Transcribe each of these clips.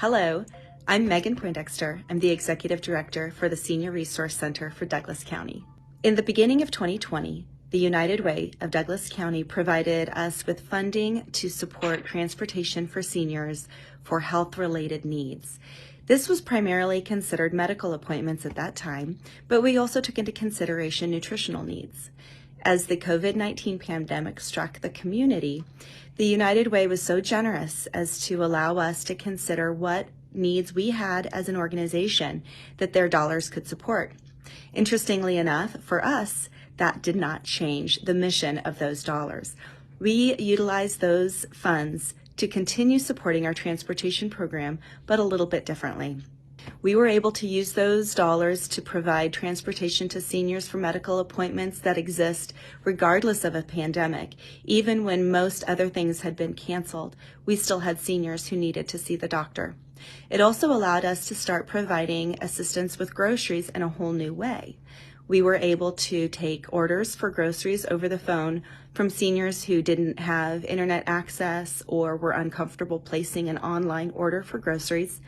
Hello, I'm Megan Poindexter. I'm the Executive Director for the Senior Resource Center for Douglas County. In the beginning of 2020, the United Way of Douglas County provided us with funding to support transportation for seniors for health-related needs. This was primarily considered medical appointments at that time, but we also took into consideration nutritional needs. As the COVID-19 pandemic struck the community, the United Way was so generous as to allow us to consider what needs we had as an organization that their dollars could support. Interestingly enough, for us, that did not change the mission of those dollars. We utilized those funds to continue supporting our transportation program, but a little bit differently. We were able to use those dollars to provide transportation to seniors for medical appointments that exist regardless of a pandemic. Even when most other things had been canceled, we still had seniors who needed to see the doctor. It also allowed us to start providing assistance with groceries in a whole new way. We were able to take orders for groceries over the phone from seniors who didn't have internet access or were uncomfortable placing an online order for groceries.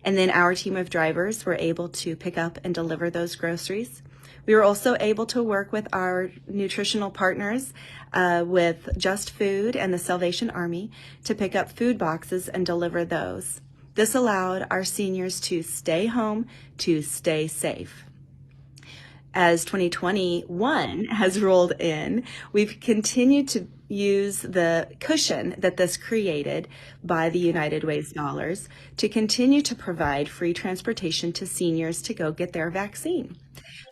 And then our team of drivers were able to pick up and deliver those groceries. We were also able to work with our nutritional partners with Just Food and the Salvation Army to pick up food boxes and deliver those. This allowed our seniors to stay home, to stay safe. As 2021 has rolled in, we've continued to use the cushion that this created by the United Way's dollars to continue to provide free transportation to seniors to go get their vaccine.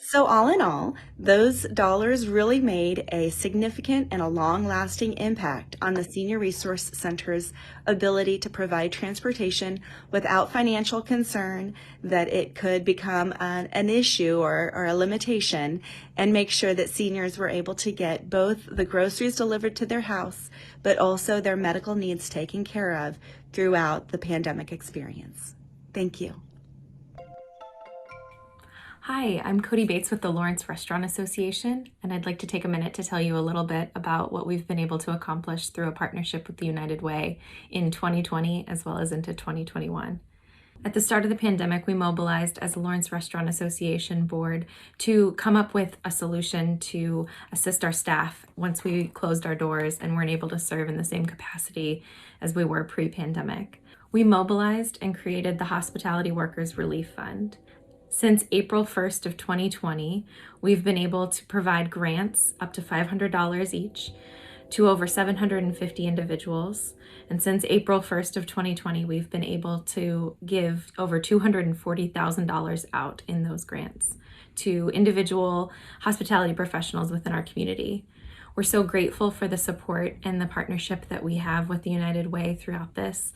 So all in all, those dollars really made a significant and a long-lasting impact on the Senior Resource Center's ability to provide transportation without financial concern that it could become an issue or a limitation, and make sure that seniors were able to get both the groceries delivered to their house, but also their medical needs taken care of throughout the pandemic experience. Thank you. Hi, I'm Cody Bates with the Lawrence Restaurant Association, and I'd like to take a minute to tell you a little bit about what we've been able to accomplish through a partnership with the United Way in 2020 as well as into 2021. At the start of the pandemic, we mobilized as a Lawrence Restaurant Association board to come up with a solution to assist our staff once we closed our doors and weren't able to serve in the same capacity as we were pre-pandemic. We mobilized and created the Hospitality Workers Relief Fund. Since April 1st of 2020, we've been able to provide grants up to $500 each to over 750 individuals. And since April 1st of 2020, we've been able to give over $240,000 out in those grants to individual hospitality professionals within our community. We're so grateful for the support and the partnership that we have with the United Way throughout this.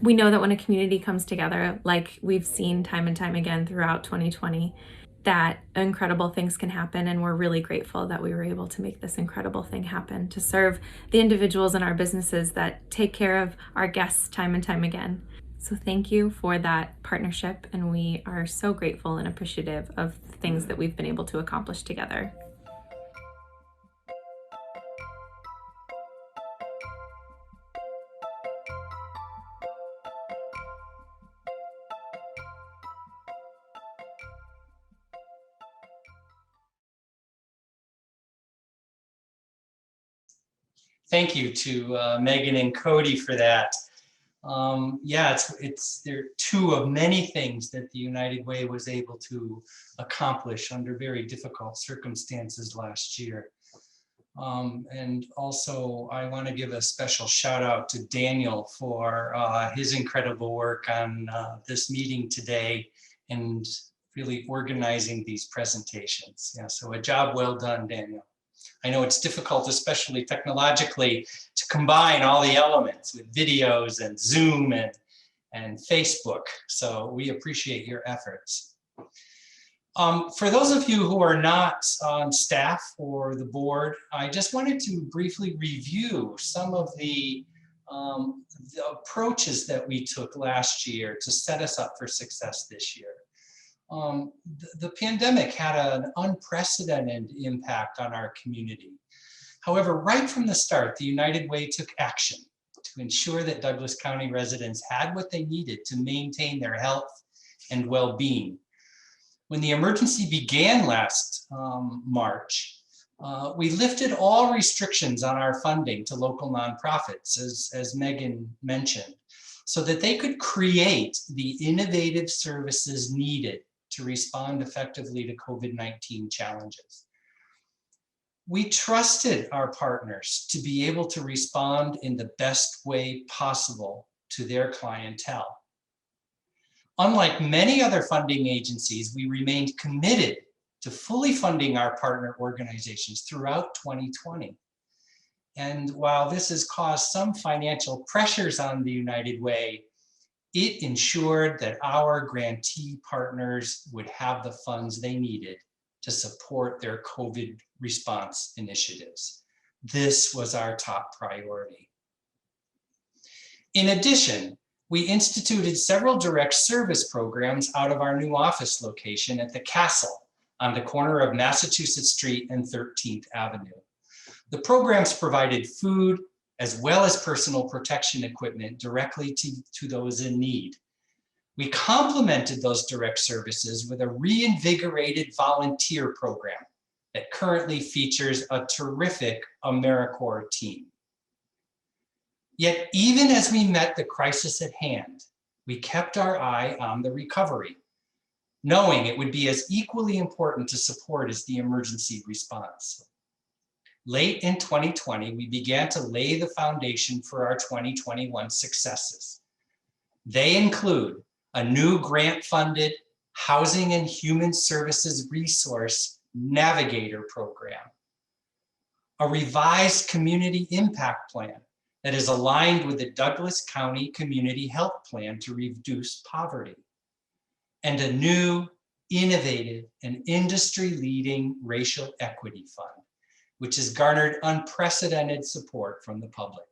We know that when a community comes together, like we've seen time and time again throughout 2020, that incredible things can happen, and we're really grateful that we were able to make this incredible thing happen to serve the individuals in our businesses that take care of our guests time and time again. So thank you for that partnership, and we are so grateful and appreciative of the things that we've been able to accomplish together. Thank you to Megan and Cody for that. Yeah, they're two of many things that the United Way was able to accomplish under very difficult circumstances last year. And also, I want to give a special shout out to Daniel for his incredible work on this meeting today and really organizing these presentations. Yeah, so a job well done, Daniel. I know it's difficult, especially technologically, to combine all the elements with videos and Zoom and Facebook. So we appreciate your efforts. For those of you who are not on staff or the board, I just wanted to briefly review some of the approaches that we took last year to set us up for success this year. The pandemic had an unprecedented impact on our community. However, right from the start, the United Way took action to ensure that Douglas County residents had what they needed to maintain their health and well-being. When the emergency began last March, we lifted all restrictions on our funding to local nonprofits, as Megan mentioned, so that they could create the innovative services needed to respond effectively to COVID-19 challenges. We trusted our partners to be able to respond in the best way possible to their clientele. Unlike many other funding agencies, we remained committed to fully funding our partner organizations throughout 2020. And while this has caused some financial pressures on the United Way, it ensured that our grantee partners would have the funds they needed to support their COVID response initiatives. This was our top priority. In addition, we instituted several direct service programs out of our new office location at the Castle on the corner of Massachusetts Street and 13th Avenue. The programs provided food as well as personal protection equipment directly to those in need. We complemented those direct services with a reinvigorated volunteer program that currently features a terrific AmeriCorps team. Yet even as we met the crisis at hand, we kept our eye on the recovery, knowing it would be as equally important to support as the emergency response. Late in 2020, we began to lay the foundation for our 2021 successes. They include a new grant-funded Housing and Human Services Resource Navigator program, a revised community impact plan that is aligned with the Douglas County Community Health Plan to reduce poverty, and a new, innovative, and industry-leading racial equity fund, which has garnered unprecedented support from the public.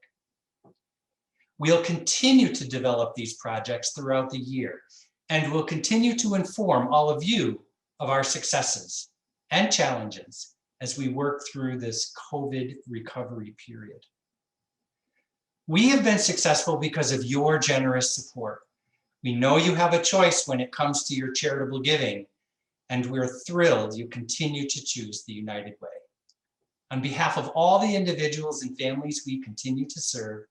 We'll continue to develop these projects throughout the year, and we'll continue to inform all of you of our successes and challenges as we work through this COVID recovery period. We have been successful because of your generous support. We know you have a choice when it comes to your charitable giving, and we're thrilled you continue to choose the United Way. On behalf of all the individuals and families we continue to serve,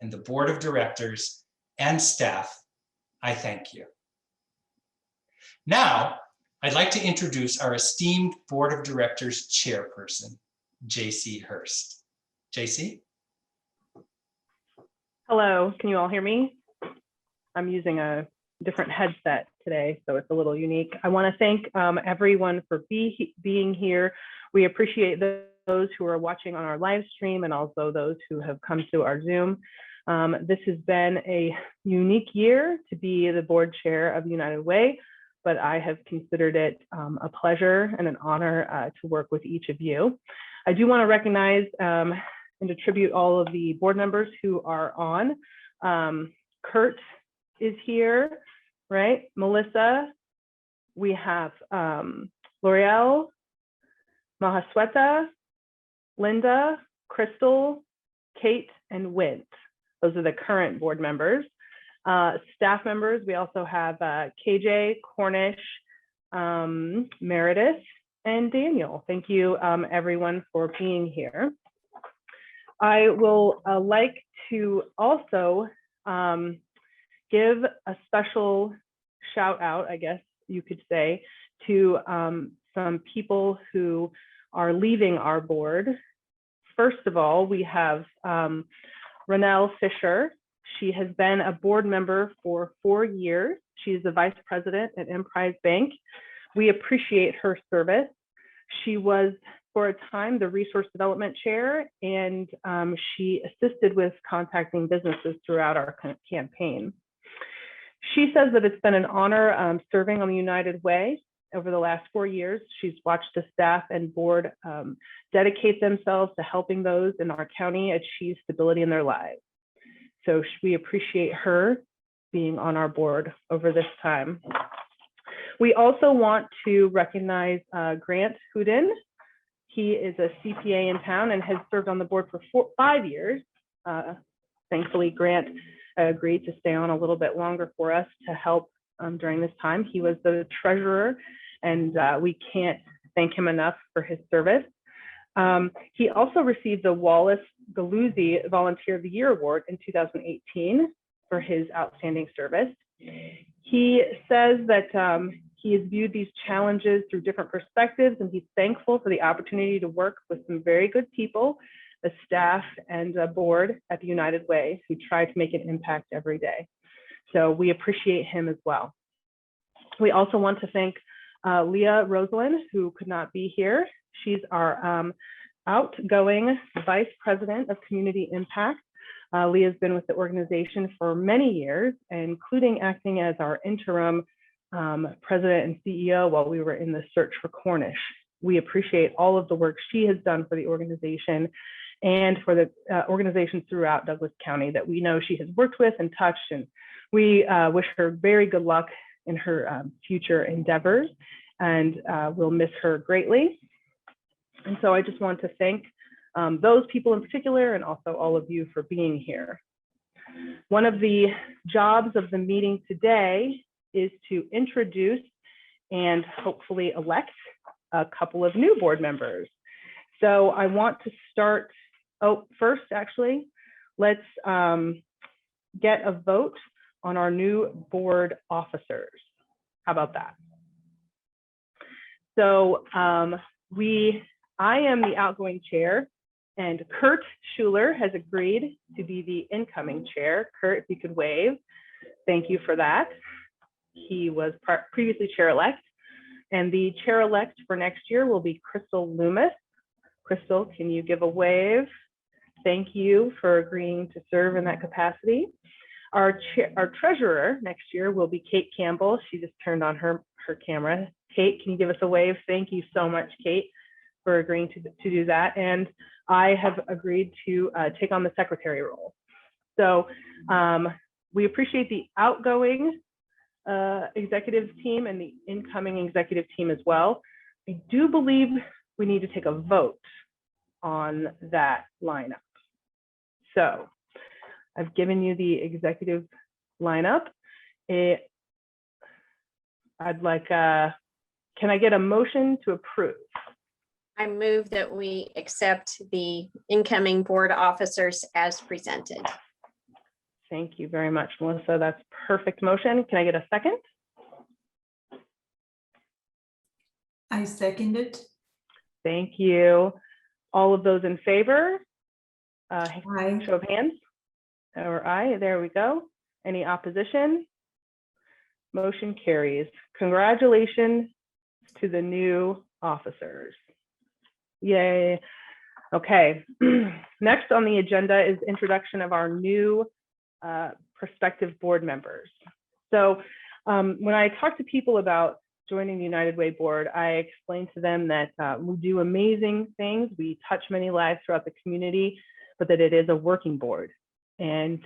and the board of directors and staff, I thank you. Now, I'd like to introduce our esteemed board of directors chairperson, J.C. Hurst. J.C.? Hello, can you all hear me? I'm using a different headset today, so it's a little unique. I want to thank everyone for being here. We appreciate those who are watching on our live stream and also those who have come to our Zoom. This has been a unique year to be the board chair of United Way, but I have considered it a pleasure and an honor to work with each of you. I do want to recognize and to tribute all of the board members who are on. Kurt is here, right? Melissa, we have L'Oreal, Mahasweta, Linda, Crystal, Kate, and Wint. Those are the current board members. Staff members, we also have KJ, Cornish, Meredith, and Daniel. Thank you, everyone, for being here. I will like to also give a special shout out, I guess you could say, to some people who are leaving our board. First of all, we have Ronelle Fisher. She has been a board member for 4 years. She's the vice president at Emprise Bank. We appreciate her service. She was, for a time, the resource development chair, and she assisted with contacting businesses throughout our campaign. She says that it's been an honor serving on the United Way over the last 4 years. She's watched the staff and board dedicate themselves to helping those in our county achieve stability in their lives. So we appreciate her being on our board over this time. We also want to recognize Grant Houdin. He is a CPA in town and has served on the board for 5 years. Thankfully, Grant agreed to stay on a little bit longer for us to help during this time. He was the treasurer, and we can't thank him enough for his service. He also received the Wallace Galuzzi Volunteer of the Year Award in 2018 for his outstanding service. He says that he has viewed these challenges through different perspectives, and he's thankful for the opportunity to work with some very good people, the staff and board at the United Way, who try to make an impact every day. So we appreciate him as well. We also want to thank Leah Rosalind, who could not be here. She's our outgoing Vice President of Community Impact. Leah's been with the organization for many years, including acting as our interim president and CEO while we were in the search for Cornish. We appreciate all of the work she has done for the organization and for the organizations throughout Douglas County that we know she has worked with and touched. And we wish her very good luck in her future endeavors, and we'll miss her greatly. And so I just want to thank those people in particular, and also all of you for being here. One of the jobs of the meeting today is to introduce and hopefully elect a couple of new board members. So I want to start, first actually, let's get a vote on our new board officers. How about that? So I am the outgoing chair, and Kurt Schuler has agreed to be the incoming chair. Kurt, if you could wave. Thank you for that. He was previously chair-elect, and the chair-elect for next year will be Crystal Loomis. Crystal, can you give a wave? Thank you for agreeing to serve in that capacity. Our treasurer next year will be Kate Campbell. She just turned on her camera. Kate, can you give us a wave? Thank you so much, Kate, for agreeing to do that. And I have agreed to take on the secretary role. So we appreciate the outgoing executive team and the incoming executive team as well. I do believe we need to take a vote on that lineup. So I've given you the executive lineup. I'd like, can I get a motion to approve? I move that we accept the incoming board officers as presented. Thank you very much, Melissa. That's perfect motion. Can I get a second? I second it. Thank you. All of those in favor? Aye. Show of hands. Or aye, there we go. Any opposition? Motion carries. Congratulations to the new officers. Yay. Okay. Next on the agenda is introduction of our new prospective board members. So when I talk to people about joining the United Way board, I explain to them that we do amazing things. We touch many lives throughout the community, but that it is a working board. And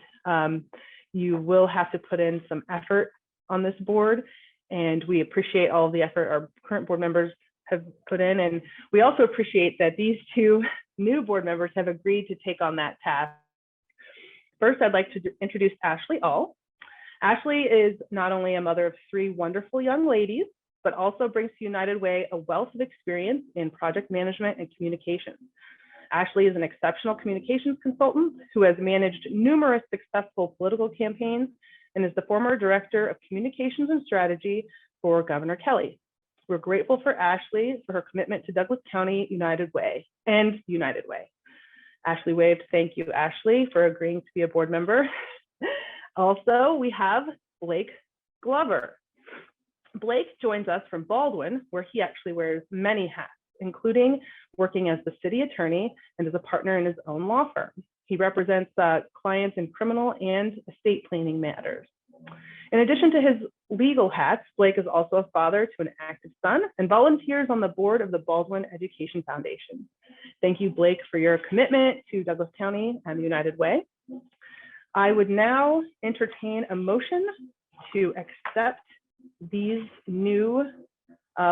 you will have to put in some effort on this board. And we appreciate all of the effort our current board members have put in. And we also appreciate that these two new board members have agreed to take on that task. First, I'd like to introduce Ashley All. Ashley is not only a mother of 3 wonderful young ladies, but also brings to United Way a wealth of experience in project management and communications. Ashley is an exceptional communications consultant who has managed numerous successful political campaigns and is the former director of communications and strategy for Governor Kelly. We're grateful for Ashley for her commitment to Douglas County United Way and United Way. Ashley waved. Thank you, Ashley, for agreeing to be a board member. Also, we have Blake Glover. Blake joins us from Baldwin, where he actually wears many hats, including working as the city attorney and as a partner in his own law firm. He represents clients in criminal and estate planning matters. In addition to his legal hats, Blake is also a father to an active son and volunteers on the board of the Baldwin Education Foundation. Thank you, Blake, for your commitment to Douglas County and the United Way. I would now entertain a motion to accept these new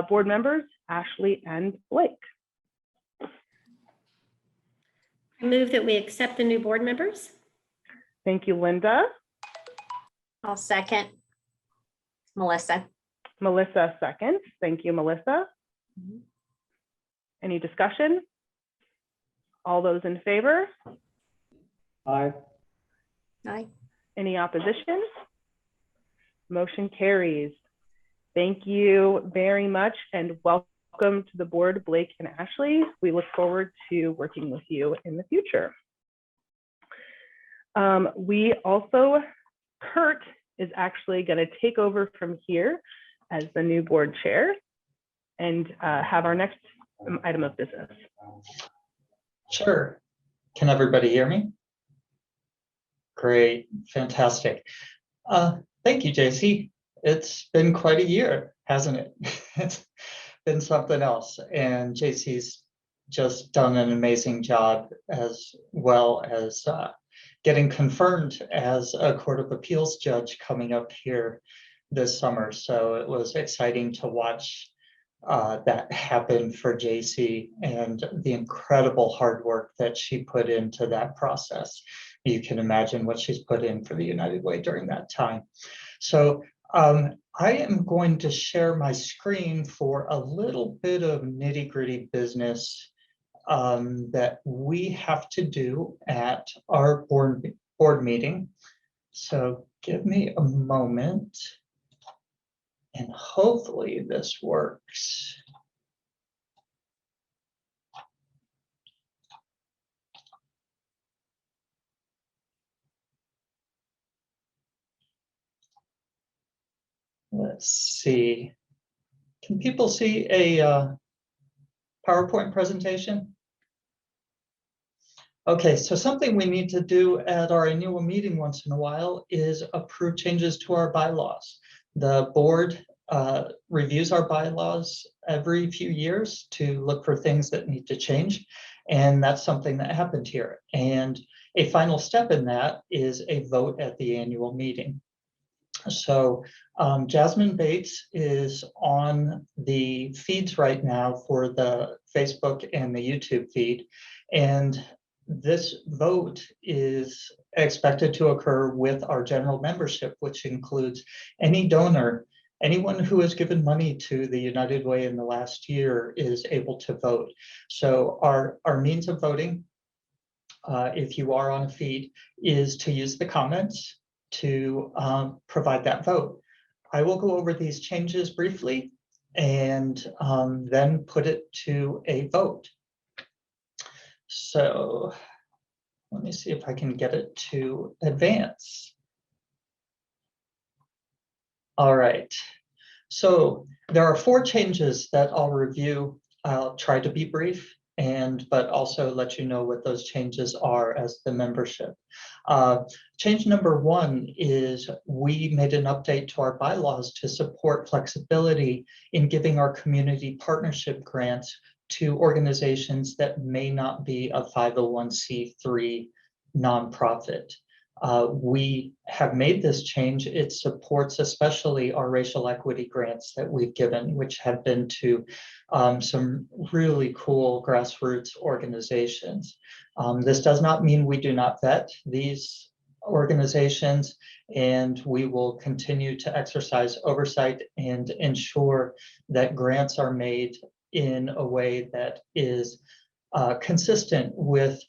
board members, Ashley and Blake. I move that we accept the new board members. Thank you, Linda. I'll second. Melissa. Melissa seconds. Thank you, Melissa. Any discussion? All those in favor? Aye. Aye. Any opposition? Motion carries. Thank you very much and welcome to the board, Blake and Ashley. We look forward to working with you in the future. We also, Kurt is actually going to take over from here as the new board chair and have our next item of business. Sure. Can everybody hear me? Great, fantastic. Thank you, JC. It's been quite a year, hasn't it? It's been something else. And JC's just done an amazing job, as well as getting confirmed as a Court of Appeals judge coming up here this summer. So it was exciting to watch that happen for JC and the incredible hard work that she put into that process. You can imagine what she's put in for the United Way during that time. So I am going to share my screen for a little bit of nitty-gritty business that we have to do at our board meeting. So give me a moment and hopefully this works. Let's see. Can people see a PowerPoint presentation? Okay, so something we need to do at our annual meeting once in a while is approve changes to our bylaws. The board reviews our bylaws every few years to look for things that need to change. And that's something that happened here. And a final step in that is a vote at the annual meeting. So Jasmine Bates is on the feeds right now for the Facebook and the YouTube feed. And this vote is expected to occur with our general membership, which includes any donor, anyone who has given money to the United Way in the last year is able to vote. So our means of voting, if you are on a feed, is to use the comments to provide that vote. I will go over these changes briefly and then put it to a vote. So let me see if I can get it to advance. All right, so there are 4 changes that I'll review. I'll try to be brief, but also let you know what those changes are as the membership. Change number 1 is we made an update to our bylaws to support flexibility in giving our community partnership grants to organizations that may not be a 501c3 nonprofit. We have made this change. It supports especially our racial equity grants that we've given, which have been to some really cool grassroots organizations. This does not mean we do not vet these organizations, and we will continue to exercise oversight and ensure that grants are made in a way that is consistent with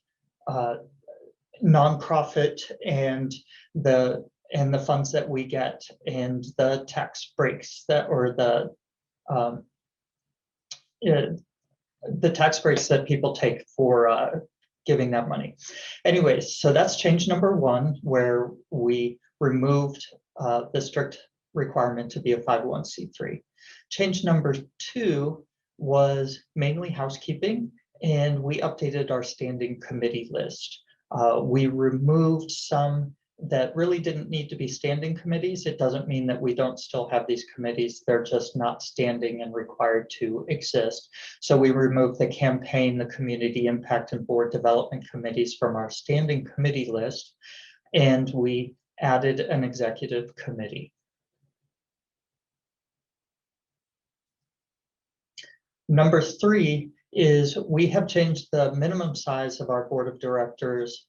nonprofit and the funds that we get and the tax breaks that, or the tax breaks that people take for giving that money. Anyways, so that's change number 1, where we removed the strict requirement to be a 501c3. Change number 2 was mainly housekeeping, and we updated our standing committee list. We removed some that really didn't need to be standing committees. It doesn't mean that we don't still have these committees. They're just not standing and required to exist. So we removed the campaign, the community impact, and board development committees from our standing committee list, and we added an executive committee. Number 3 is we have changed the minimum size of our board of directors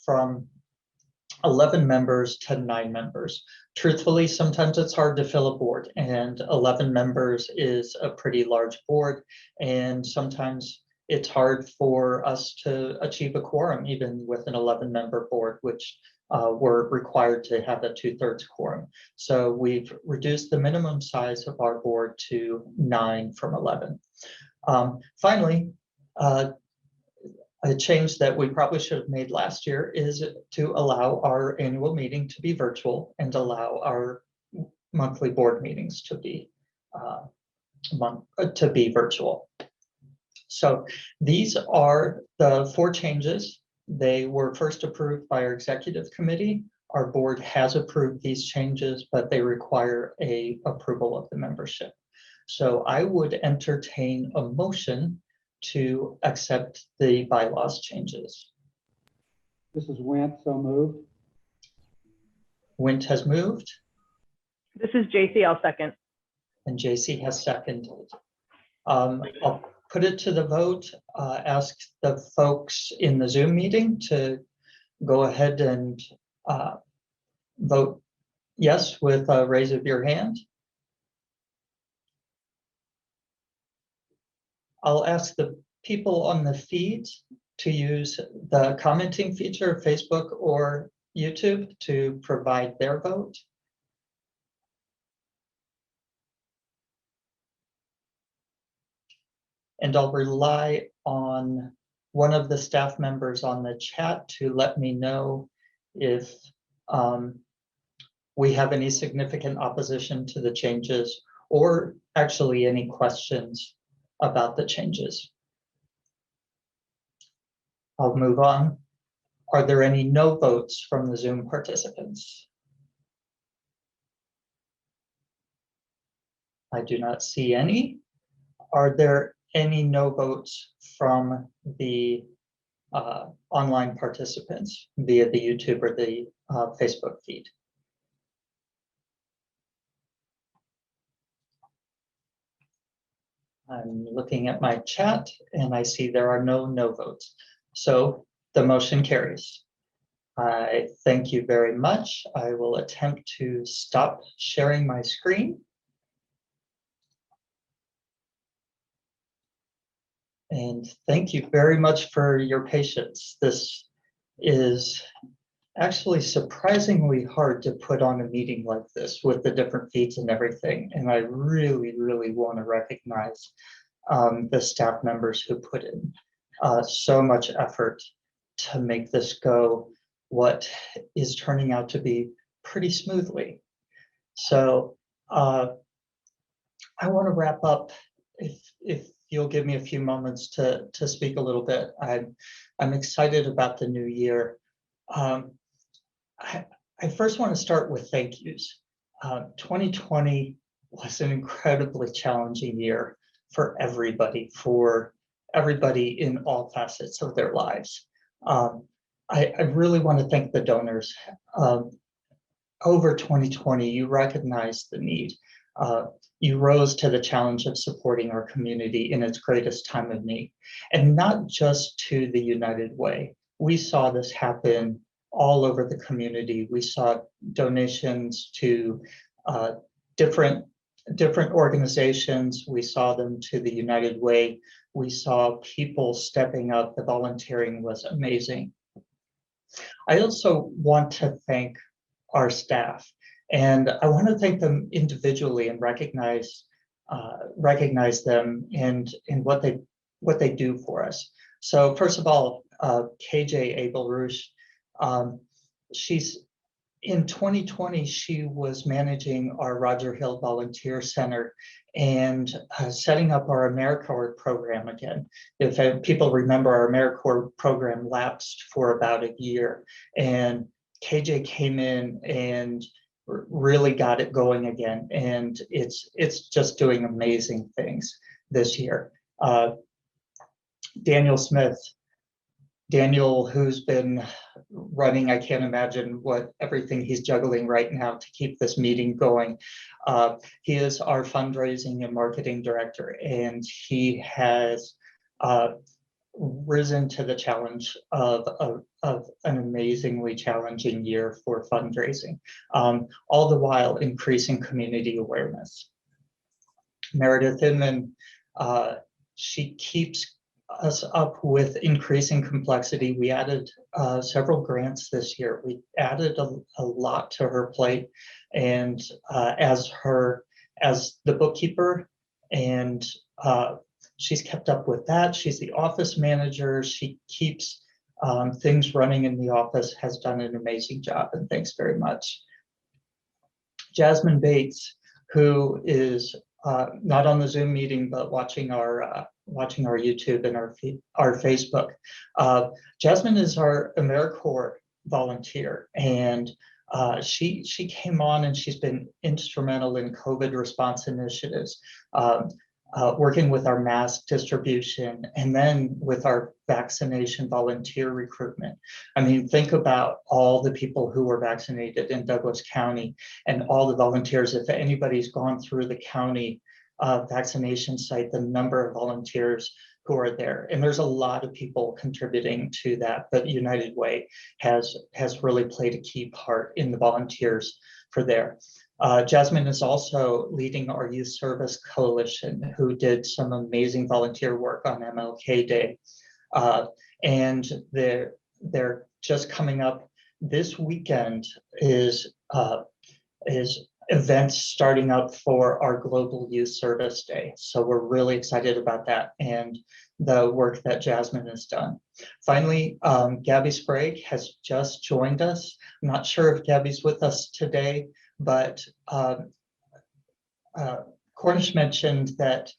from 11 members to 9 members. Truthfully, sometimes it's hard to fill a board, and 11 members is a pretty large board, and sometimes it's hard for us to achieve a quorum even with an 11-member board, which we're required to have a 2/3 quorum. So we've reduced the minimum size of our board to 9 from 11. Finally, a change that we probably should have made last year is to allow our annual meeting to be virtual and allow our monthly board meetings to be virtual. So these are the 4 changes. They were first approved by our executive committee. Our board has approved these changes, but they require a approval of the membership. So I would entertain a motion to accept the bylaws changes. This is Went, so moved. Wint has moved This is JC, I'll second. and JC has seconded. I'll put it to the vote, ask the folks in the Zoom meeting to go ahead and vote yes with a raise of your hand. I'll ask the people on the feed to use the commenting feature of Facebook or YouTube to provide their vote. And I'll rely on one of the staff members on the chat to let me know if we have any significant opposition to the changes or actually any questions about the changes. I'll move on. Are there any no votes from the Zoom participants? I do not see any. Are there any no votes from the online participants via the YouTube or the Facebook feed? I'm looking at my chat and I see there are no votes. So the motion carries. I thank you very much. I will attempt to stop sharing my screen. And thank you very much for your patience. This is actually surprisingly hard to put on a meeting like this with the different feeds and everything. And I really, really want to recognize the staff members who put in so much effort to make this go what is turning out to be pretty smoothly. So I want to wrap up. If you'll give me a few moments to speak a little bit. I'm excited about the new year. I first want to start with thank yous. 2020 was an incredibly challenging year for everybody in all facets of their lives. I really want to thank the donors. Over 2020, you recognized the need. You rose to the challenge of supporting our community in its greatest time of need, and not just to the United Way. We saw this happen all over the community. We saw donations to different organizations. We saw them to the United Way. We saw people stepping up. The volunteering was amazing. I also want to thank our staff, and I want to thank them individually and recognize them and what they do for us. So first of all, KJ Abel-Rush, she's in 2020, she was managing our Roger Hill Volunteer Center and setting up our AmeriCorps program again. If people remember, our AmeriCorps program lapsed for about a year, and KJ came in and really got it going again, and it's just doing amazing things this year. Daniel Smith, who's been running, I can't imagine what everything he's juggling right now to keep this meeting going. He is our fundraising and marketing director, and he has risen to the challenge of an amazingly challenging year for fundraising, all the while increasing community awareness. Meredith Inman, she keeps us up with increasing complexity. We added several grants this year. We added a lot to her plate, and as the bookkeeper, and she's kept up with that. She's the office manager. She keeps things running in the office, has done an amazing job, and thanks very much. Jasmine Bates, who is not on the Zoom meeting, but watching our YouTube and our Facebook. Jasmine is our AmeriCorps volunteer, and she came on, and she's been instrumental in COVID response initiatives, working with our mask distribution, and then with our vaccination volunteer recruitment. I mean, think about all the people who were vaccinated in Douglas County and all the volunteers. If anybody's gone through the county vaccination site, the number of volunteers who are there, and there's a lot of people contributing to that, but United Way has really played a key part in the volunteers for there. Jasmine is also leading our Youth Service Coalition, who did some amazing volunteer work on MLK Day. And they're just coming up this weekend is events starting up for our Global Youth Service Day. So we're really excited about that and the work that Jasmine has done. Finally, Gabby Sprague has just joined us. I'm not sure if Gabby's with us today, but Cornish mentioned that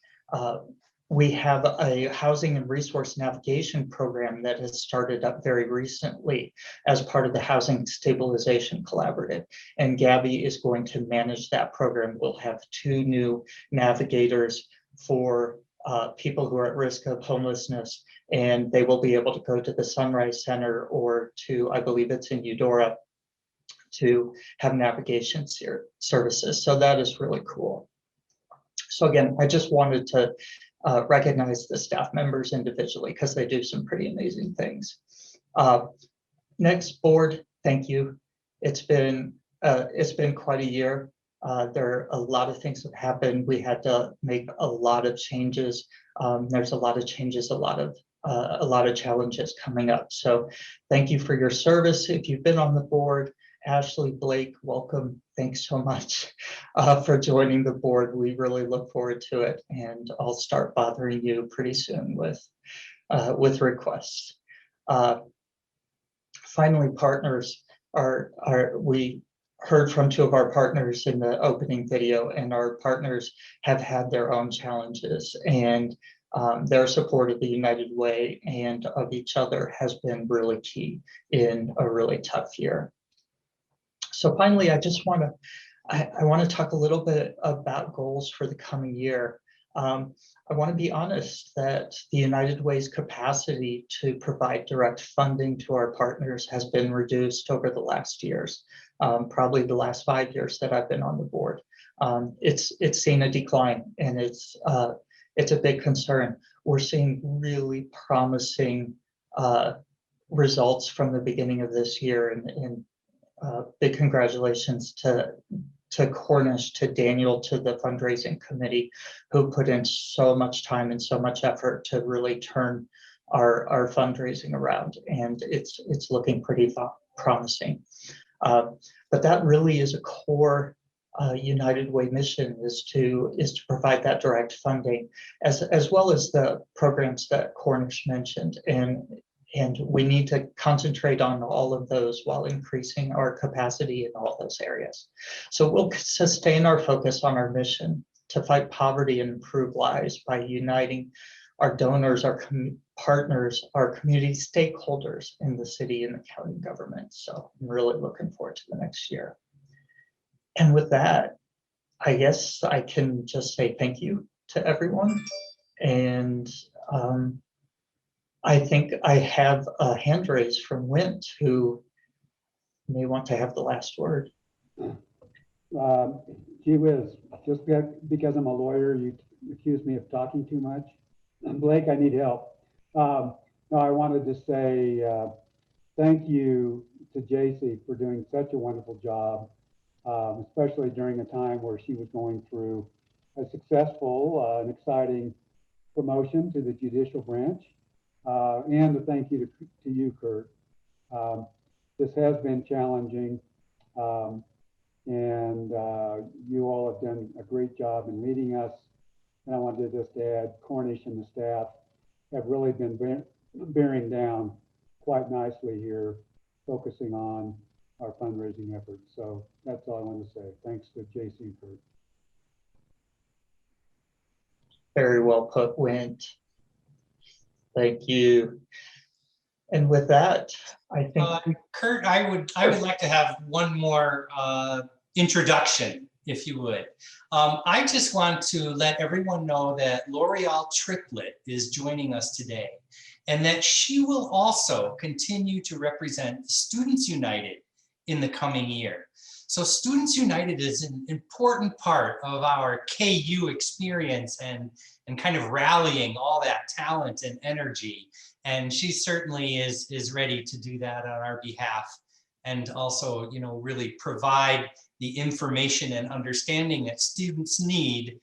we have a housing and resource navigation program that has started up very recently as part of the Housing Stabilization Collaborative. And Gabby is going to manage that program. We'll have 2 new navigators for people who are at risk of homelessness, and they will be able to go to the Sunrise Center or to, I believe it's in Eudora, to have navigation services. So that is really cool. So again, I just wanted to recognize the staff members individually because they do some pretty amazing things. Next, board, thank you. It's been quite a year. There are a lot of things that happened. We had to make a lot of changes. There's a lot of changes, a lot of challenges coming up. So thank you for your service. If you've been on the board, Ashley, Blake, welcome. Thanks so much for joining the board. We really look forward to it, and I'll start bothering you pretty soon with requests. Finally, partners we heard from 2 of our partners in the opening video, and our partners have had their own challenges, and their support of the United Way and of each other has been really key in a really tough year. So finally, I want to talk a little bit about goals for the coming year. I want to be honest that the United Way's capacity to provide direct funding to our partners has been reduced over the last years, probably the last 5 years that I've been on the board. It's seen a decline, and it's a big concern. We're seeing really promising results from the beginning of this year, and big congratulations to Cornish, to Daniel, to the fundraising committee, who put in so much time and so much effort to really turn our fundraising around, and it's looking pretty promising. But that really is a core United Way mission, is to provide that direct funding, as well as the programs that Cornish mentioned, and we need to concentrate on all of those while increasing our capacity in all those areas. So we'll sustain our focus on our mission to fight poverty and improve lives by uniting our donors, our partners, our community stakeholders in the city and the county government. So I'm really looking forward to the next year. And with that, I guess I can just say thank you to everyone. And I think I have a hand raise from Wint, who may want to have the last word. Gee whiz, just because I'm a lawyer, you accuse me of talking too much. And Blake, I need help. No, I wanted to say thank you to JC for doing such a wonderful job, especially during a time where she was going through a successful and exciting promotion to the judicial branch. And a thank you to you, Kurt. This has been challenging, and you all have done a great job in leading us. And I wanted just to add, Cornish and the staff have really been bearing down quite nicely here, focusing on our fundraising efforts. So that's all I want to say. Thanks to JC and Kurt. Very well put, Wint. Thank you. And with that, I think Kurt, I would like to have one more introduction, if you would. I just want to let everyone know that L'Oreal Triplet is joining us today, and that she will also continue to represent Students United in the coming year. So Students United is an important part of our KU experience and kind of rallying all that talent and energy. And she certainly is ready to do that on our behalf, and also, you know, really provide the information and understanding that students need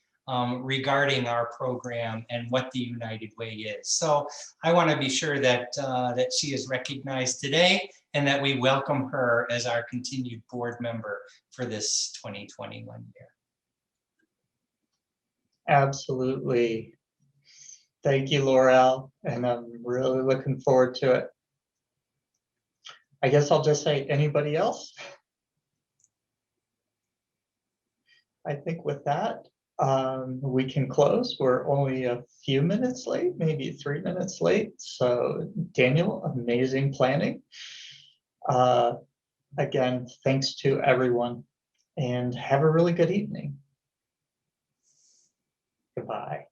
regarding our program and what the United Way is. So I want to be sure that that she is recognized today, and that we welcome her as our continued board member for this 2021 year. absolutely. Thank you, L'Oreal, and I'm really looking forward to it. I guess I'll just say, anybody else? I think with that, we can close. We're only a few minutes late, maybe 3 minutes late. So Daniel, amazing planning. Again, thanks to everyone, and have a really good evening. Goodbye.